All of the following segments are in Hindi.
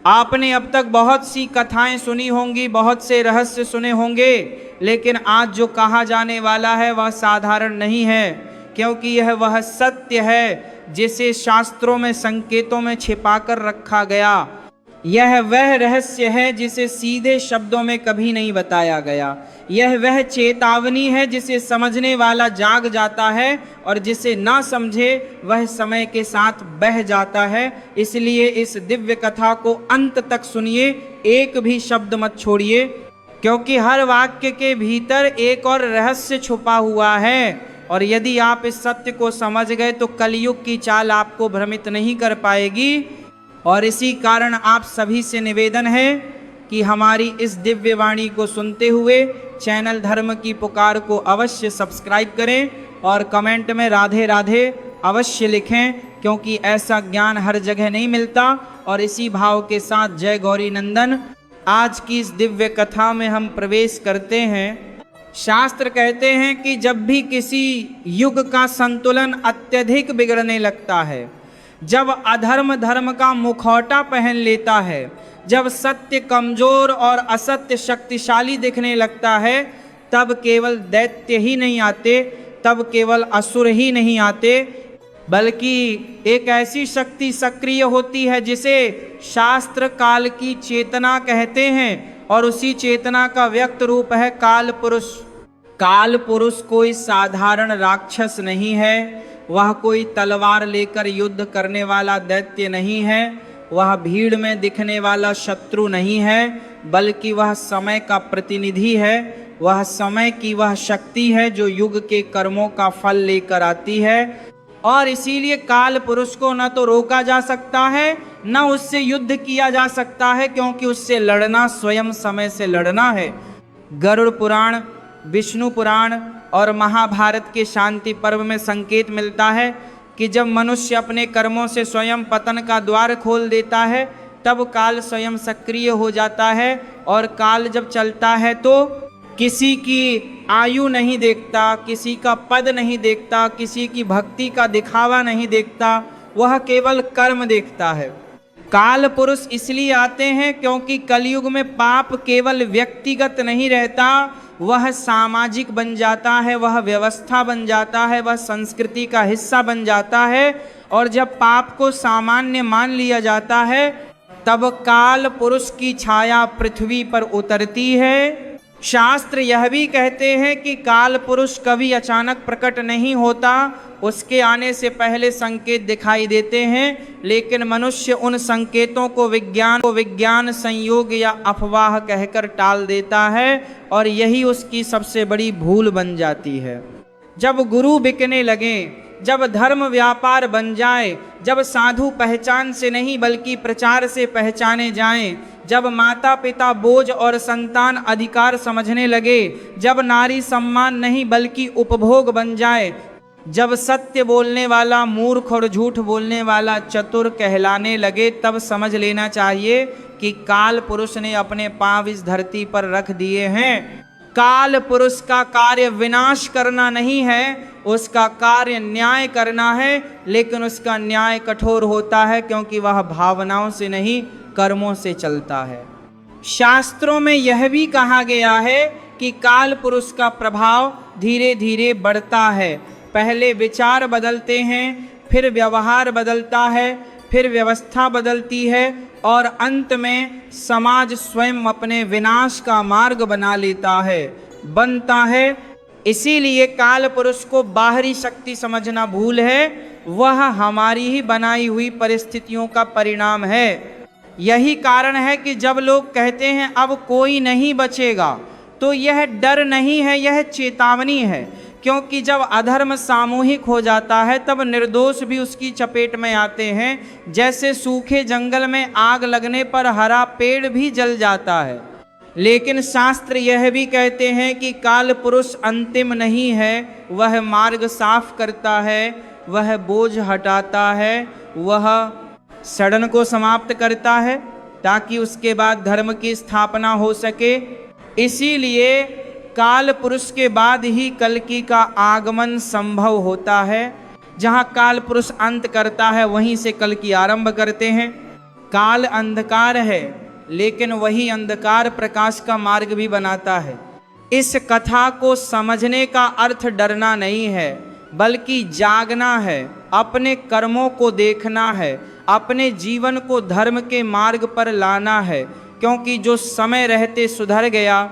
आपने अब तक बहुत सी कथाएं सुनी होंगी, बहुत से रहस्य सुने होंगे, लेकिन आज जो कहा जाने वाला है वह साधारण नहीं है, क्योंकि यह वह सत्य है जिसे शास्त्रों में संकेतों में छिपाकर रखा गया। यह वह रहस्य है जिसे सीधे शब्दों में कभी नहीं बताया गया। यह वह चेतावनी है जिसे समझने वाला जाग जाता है और जिसे ना समझे वह समय के साथ बह जाता है। इसलिए इस दिव्य कथा को अंत तक सुनिए, एक भी शब्द मत छोड़िए, क्योंकि हर वाक्य के भीतर एक और रहस्य छुपा हुआ है। और यदि आप इस सत्य को समझ गए तो कलयुग की चाल आपको भ्रमित नहीं कर पाएगी। और इसी कारण आप सभी से निवेदन है कि हमारी इस दिव्य वाणी को सुनते हुए चैनल धर्म की पुकार को अवश्य सब्सक्राइब करें और कमेंट में राधे राधे अवश्य लिखें, क्योंकि ऐसा ज्ञान हर जगह नहीं मिलता। और इसी भाव के साथ जय गौरी नंदन, आज की इस दिव्य कथा में हम प्रवेश करते हैं। शास्त्र कहते हैं कि जब भी किसी युग का संतुलन अत्यधिक बिगड़ने लगता है, जब अधर्म धर्म का मुखौटा पहन लेता है, जब सत्य कमजोर और असत्य शक्तिशाली दिखने लगता है, तब केवल दैत्य ही नहीं आते, तब केवल असुर ही नहीं आते, बल्कि एक ऐसी शक्ति सक्रिय होती है जिसे शास्त्र काल की चेतना कहते हैं। और उसी चेतना का व्यक्त रूप है काल पुरुष। काल पुरुष कोई साधारण राक्षस नहीं है, वह कोई तलवार लेकर युद्ध करने वाला दैत्य नहीं है, वह भीड़ में दिखने वाला शत्रु नहीं है, बल्कि वह समय का प्रतिनिधि है। वह समय की वह शक्ति है जो युग के कर्मों का फल लेकर आती है। और इसीलिए काल पुरुष को न तो रोका जा सकता है, न उससे युद्ध किया जा सकता है, क्योंकि उससे लड़ना स्वयं समय से लड़ना है। गरुड़ पुराण, विष्णु पुराण और महाभारत के शांति पर्व में संकेत मिलता है कि जब मनुष्य अपने कर्मों से स्वयं पतन का द्वार खोल देता है, तब काल स्वयं सक्रिय हो जाता है। और काल जब चलता है तो किसी की आयु नहीं देखता, किसी का पद नहीं देखता, किसी की भक्ति का दिखावा नहीं देखता, वह केवल कर्म देखता है। काल पुरुष इसलिए आते हैं क्योंकि कलयुग में पाप केवल व्यक्तिगत नहीं रहता, वह सामाजिक बन जाता है, वह व्यवस्था बन जाता है, वह संस्कृति का हिस्सा बन जाता है। और जब पाप को सामान्य मान लिया जाता है, तब काल पुरुष की छाया पृथ्वी पर उतरती है। शास्त्र यह भी कहते हैं कि काल पुरुष कभी अचानक प्रकट नहीं होता, उसके आने से पहले संकेत दिखाई देते हैं, लेकिन मनुष्य उन संकेतों को विज्ञान संयोग या अफवाह कहकर टाल देता है, और यही उसकी सबसे बड़ी भूल बन जाती है। जब गुरु बिकने लगे, जब धर्म व्यापार बन जाए, जब साधु पहचान से नहीं बल्कि प्रचार से पहचाने जाएं, जब माता पिता बोझ और संतान अधिकार समझने लगे, जब नारी सम्मान नहीं बल्कि उपभोग बन जाए, जब सत्य बोलने वाला मूर्ख और झूठ बोलने वाला चतुर कहलाने लगे, तब समझ लेना चाहिए कि काल पुरुष ने अपने पांव इस धरती पर रख दिए हैं। काल पुरुष का कार्य विनाश करना नहीं है, उसका कार्य न्याय करना है, लेकिन उसका न्याय कठोर होता है क्योंकि वह भावनाओं से नहीं कर्मों से चलता है। शास्त्रों में यह भी कहा गया है कि काल पुरुष का प्रभाव धीरे धीरे बढ़ता है। पहले विचार बदलते हैं, फिर व्यवहार बदलता है, फिर व्यवस्था बदलती है, और अंत में समाज स्वयं अपने विनाश का मार्ग बना लेता है, बनता है। इसीलिए काल पुरुष को बाहरी शक्ति समझना भूल है, वह हमारी ही बनाई हुई परिस्थितियों का परिणाम है। यही कारण है कि जब लोग कहते हैं अब कोई नहीं बचेगा, तो यह डर नहीं है, यह चेतावनी है। क्योंकि जब अधर्म सामूहिक हो जाता है, तब निर्दोष भी उसकी चपेट में आते हैं। जैसे सूखे जंगल में आग लगने पर हरा पेड़ भी जल जाता है। लेकिन शास्त्र यह भी कहते हैं कि काल पुरुष अंतिम नहीं है, वह मार्ग साफ करता है, वह बोझ हटाता है, वह सड़न को समाप्त करता है, ताकि उसके बाद धर्म की स्थापना हो सके। इसीलिए काल पुरुष के बाद ही कल्कि का आगमन संभव होता है। जहाँ काल पुरुष अंत करता है, वहीं से कल्कि आरंभ करते हैं। काल अंधकार है, लेकिन वही अंधकार प्रकाश का मार्ग भी बनाता है। इस कथा को समझने का अर्थ डरना नहीं है, बल्कि जागना है, अपने कर्मों को देखना है, अपने जीवन को धर्म के मार्ग पर लाना है। क्योंकि जो समय रहते सुधर गया,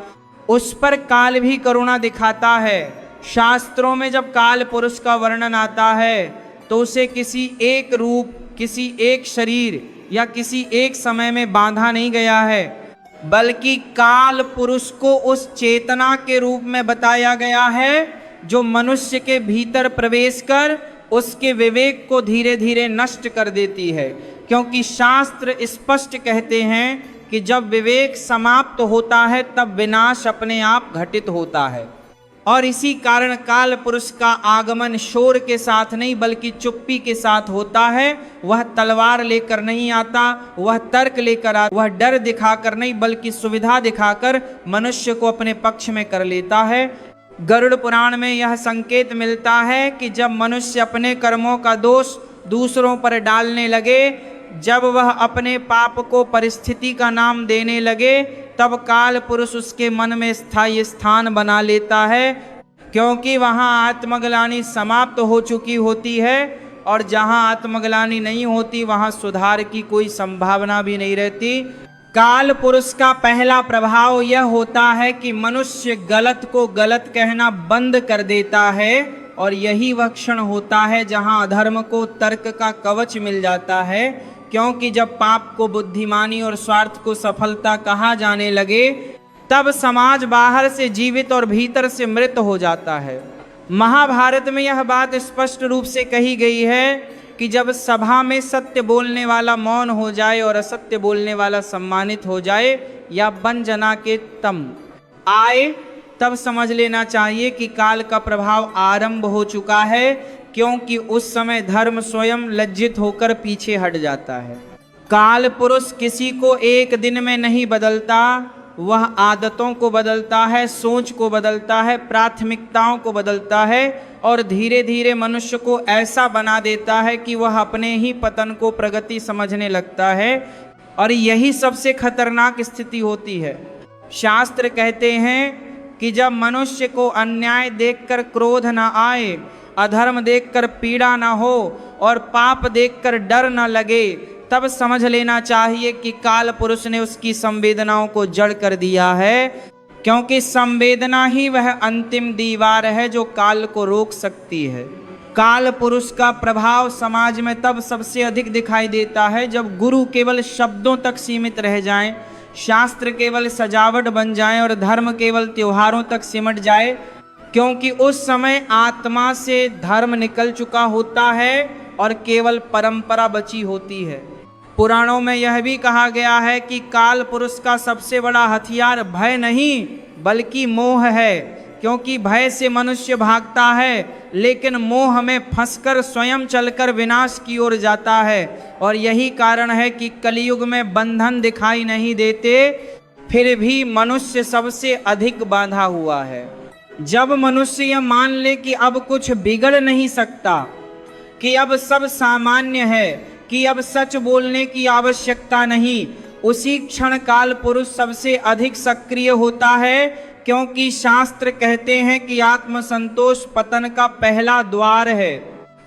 उस पर काल भी करुणा दिखाता है। शास्त्रों में जब काल पुरुष का वर्णन आता है तो उसे किसी एक रूप, किसी एक शरीर या किसी एक समय में बांधा नहीं गया है, बल्कि काल पुरुष को उस चेतना के रूप में बताया गया है जो मनुष्य के भीतर प्रवेश कर उसके विवेक को धीरे धीरे नष्ट कर देती है। क्योंकि शास्त्र स्पष्ट कहते हैं कि जब विवेक समाप्त होता है तब विनाश अपने आप घटित होता है। और इसी कारण काल पुरुष का आगमन शोर के साथ नहीं बल्कि चुप्पी के साथ होता है। वह तलवार लेकर नहीं आता, वह तर्क लेकर आता, वह डर दिखाकर नहीं बल्कि सुविधा दिखाकर मनुष्य को अपने पक्ष में कर लेता है। गरुड़ पुराण में यह संकेत मिलता है कि जब मनुष्य अपने कर्मों का दोष दूसरों पर डालने लगे, जब वह अपने पाप को परिस्थिति का नाम देने लगे, तब काल पुरुष उसके मन में स्थायी स्थान बना लेता है। क्योंकि वहाँ आत्मग्लानि समाप्त हो चुकी होती है, और जहाँ आत्मग्लानि नहीं होती वहाँ सुधार की कोई संभावना भी नहीं रहती। काल पुरुष का पहला प्रभाव यह होता है कि मनुष्य गलत को गलत कहना बंद कर देता है, और यही वह क्षण होता है जहाँ अधर्म को तर्क का कवच मिल जाता है। क्योंकि जब पाप को बुद्धिमानी और स्वार्थ को सफलता कहा जाने लगे, तब समाज बाहर से जीवित और भीतर से मृत हो जाता है। महाभारत में यह बात स्पष्ट रूप से कही गई है कि जब सभा में सत्य बोलने वाला मौन हो जाए और असत्य बोलने वाला सम्मानित हो जाए, या बन जना के तम आए, तब समझ लेना चाहिए कि काल का प्रभाव आरंभ हो चुका है। क्योंकि उस समय धर्म स्वयं लज्जित होकर पीछे हट जाता है। काल पुरुष किसी को एक दिन में नहीं बदलता, वह आदतों को बदलता है, सोच को बदलता है, प्राथमिकताओं को बदलता है, और धीरे धीरे मनुष्य को ऐसा बना देता है कि वह अपने ही पतन को प्रगति समझने लगता है। और यही सबसे खतरनाक स्थिति होती है। शास्त्र कहते हैं कि जब मनुष्य को अन्याय देखकर क्रोध न आए, अधर्म देखकर पीड़ा न हो और पाप देखकर डर न लगे, तब समझ लेना चाहिए कि काल पुरुष ने उसकी संवेदनाओं को जड़ कर दिया है। क्योंकि संवेदना ही वह अंतिम दीवार है जो काल को रोक सकती है। काल पुरुष का प्रभाव समाज में तब सबसे अधिक दिखाई देता है जब गुरु केवल शब्दों तक सीमित रह जाएं, शास्त्र केवल सजावट बन जाएं और धर्म केवल त्योहारों तक सिमट जाए। क्योंकि उस समय आत्मा से धर्म निकल चुका होता है और केवल परंपरा बची होती है। पुराणों में यह भी कहा गया है कि काल पुरुष का सबसे बड़ा हथियार भय नहीं बल्कि मोह है। क्योंकि भय से मनुष्य भागता है, लेकिन मोह में फंसकर स्वयं चलकर विनाश की ओर जाता है। और यही कारण है कि कलयुग में बंधन दिखाई नहीं देते, फिर भी मनुष्य सबसे अधिक बांधा हुआ है। जब मनुष्य यह मान ले कि अब कुछ बिगड़ नहीं सकता, कि अब सब सामान्य है, कि अब सच बोलने की आवश्यकता नहीं, उसी क्षण काल पुरुष सबसे अधिक सक्रिय होता है। क्योंकि शास्त्र कहते हैं कि आत्मसंतोष पतन का पहला द्वार है।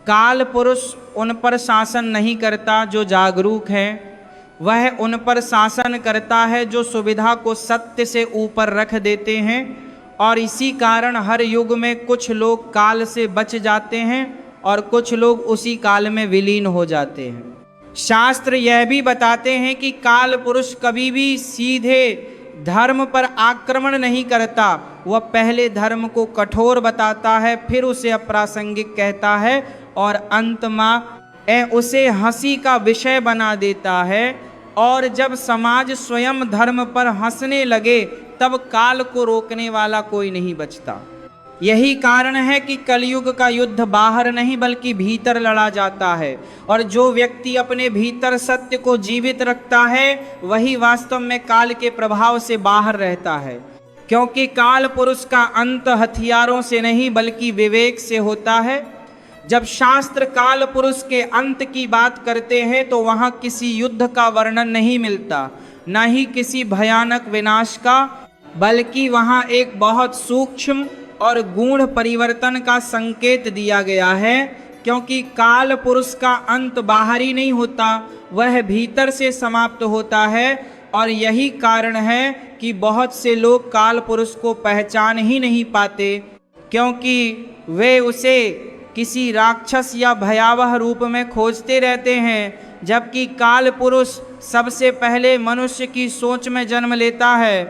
काल पुरुष उन पर शासन नहीं करता जो जागरूक हैं, वह उन पर शासन करता है जो सुविधा को सत्य से ऊपर रख देते हैं। और इसी कारण हर युग में कुछ लोग काल से बच जाते हैं और कुछ लोग उसी काल में विलीन हो जाते हैं। शास्त्र यह भी बताते हैं कि काल पुरुष कभी भी सीधे धर्म पर आक्रमण नहीं करता, वह पहले धर्म को कठोर बताता है, फिर उसे अप्रासंगिक कहता है और अंत में उसे हंसी का विषय बना देता है। और जब समाज स्वयं धर्म पर हंसने लगे, तब काल को रोकने वाला कोई नहीं बचता। यही कारण है कि कलयुग का युद्ध बाहर नहीं बल्कि भीतर लड़ा जाता है। और जो व्यक्ति अपने भीतर सत्य को जीवित रखता है, वही वास्तव में काल के प्रभाव से बाहर रहता है। क्योंकि काल पुरुष का अंत हथियारों से नहीं बल्कि विवेक से होता है। जब शास्त्र काल पुरुष के अंत की बात करते हैं तो वहाँ किसी युद्ध का वर्णन नहीं मिलता, न ही किसी भयानक विनाश का, बल्कि वहाँ एक बहुत सूक्ष्म और गूढ़ परिवर्तन का संकेत दिया गया है। क्योंकि काल पुरुष का अंत बाहरी नहीं होता, वह भीतर से समाप्त होता है। और यही कारण है कि बहुत से लोग काल पुरुष को पहचान ही नहीं पाते, क्योंकि वे उसे किसी राक्षस या भयावह रूप में खोजते रहते हैं, जबकि काल पुरुष सबसे पहले मनुष्य की सोच में जन्म लेता है।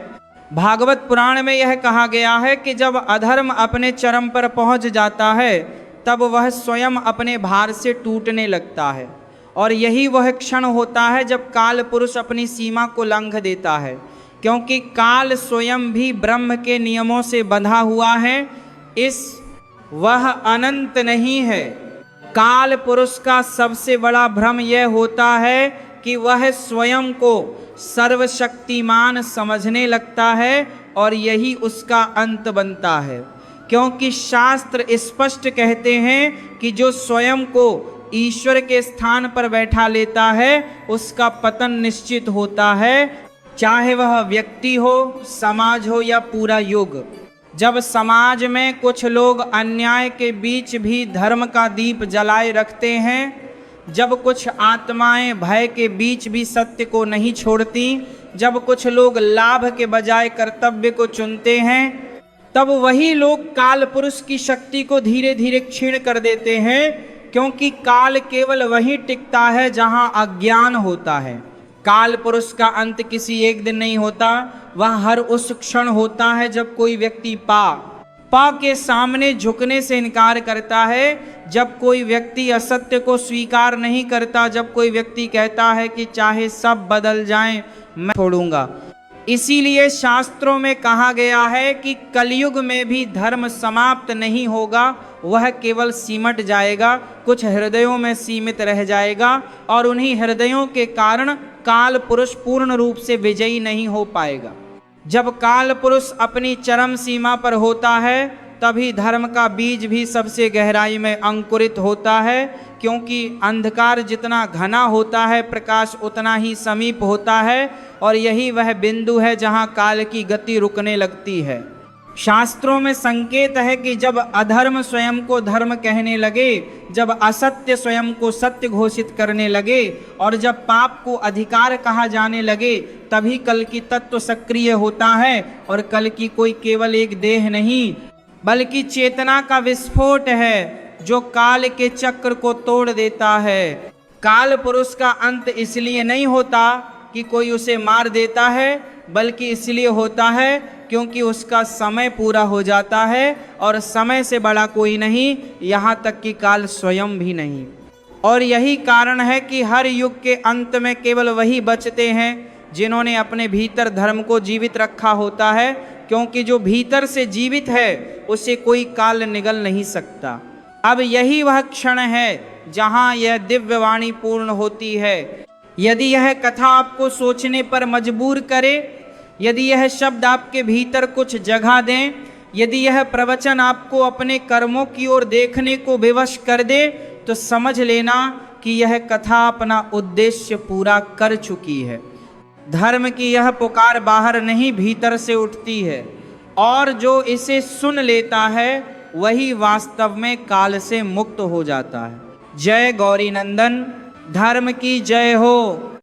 भागवत पुराण में यह कहा गया है कि जब अधर्म अपने चरम पर पहुंच जाता है तब वह स्वयं अपने भार से टूटने लगता है, और यही वह क्षण होता है जब काल पुरुष अपनी सीमा को लंघ देता है। क्योंकि काल स्वयं भी ब्रह्म के नियमों से बंधा हुआ है, वह अनंत नहीं है। काल पुरुष का सबसे बड़ा भ्रम यह होता है कि वह स्वयं को सर्वशक्तिमान समझने लगता है, और यही उसका अंत बनता है। क्योंकि शास्त्र स्पष्ट कहते हैं कि जो स्वयं को ईश्वर के स्थान पर बैठा लेता है उसका पतन निश्चित होता है, चाहे वह व्यक्ति हो, समाज हो या पूरा युग। जब समाज में कुछ लोग अन्याय के बीच भी धर्म का दीप जलाए रखते हैं, जब कुछ आत्माएं भय के बीच भी सत्य को नहीं छोड़ती, जब कुछ लोग लाभ के बजाय कर्तव्य को चुनते हैं, तब वही लोग काल पुरुष की शक्ति को धीरे धीरे क्षीण कर देते हैं। क्योंकि काल केवल वहीं टिकता है जहां अज्ञान होता है। काल पुरुष का अंत किसी एक दिन नहीं होता, वह हर उस क्षण होता है जब कोई व्यक्ति पा के सामने झुकने से इनकार करता है, जब कोई व्यक्ति असत्य को स्वीकार नहीं करता, जब कोई व्यक्ति कहता है कि चाहे सब बदल जाएं मैं छोड़ूंगा। इसीलिए शास्त्रों में कहा गया है कि कलयुग में भी धर्म समाप्त नहीं होगा, वह केवल सिमट जाएगा, कुछ हृदयों में सीमित रह जाएगा, और उन्हीं हृदयों के कारण काल पुरुष पूर्ण रूप से विजयी नहीं हो पाएगा। जब काल पुरुष अपनी चरम सीमा पर होता है तभी धर्म का बीज भी सबसे गहराई में अंकुरित होता है। क्योंकि अंधकार जितना घना होता है प्रकाश उतना ही समीप होता है, और यही वह बिंदु है जहाँ काल की गति रुकने लगती है। शास्त्रों में संकेत है कि जब अधर्म स्वयं को धर्म कहने लगे, जब असत्य स्वयं को सत्य घोषित करने लगे, और जब पाप को अधिकार कहा जाने लगे, तभी कल की तत्व सक्रिय होता है। और कल की कोई केवल एक देह नहीं बल्कि चेतना का विस्फोट है जो काल के चक्र को तोड़ देता है। काल पुरुष का अंत इसलिए नहीं होता कि कोई उसे मार देता है, बल्कि इसलिए होता है क्योंकि उसका समय पूरा हो जाता है, और समय से बड़ा कोई नहीं, यहाँ तक कि काल स्वयं भी नहीं। और यही कारण है कि हर युग के अंत में केवल वही बचते हैं जिन्होंने अपने भीतर धर्म को जीवित रखा होता है। क्योंकि जो भीतर से जीवित है उसे कोई काल निगल नहीं सकता। अब यही वह क्षण है जहाँ यह दिव्य वाणी पूर्ण होती है। यदि यह कथा आपको सोचने पर मजबूर करे, यदि यह शब्द आपके भीतर कुछ जगह दें, यदि यह प्रवचन आपको अपने कर्मों की ओर देखने को विवश कर दे, तो समझ लेना कि यह कथा अपना उद्देश्य पूरा कर चुकी है। धर्म की यह पुकार बाहर नहीं भीतर से उठती है, और जो इसे सुन लेता है वही वास्तव में काल से मुक्त हो जाता है। जय गौरी नंदन, धर्म की जय हो।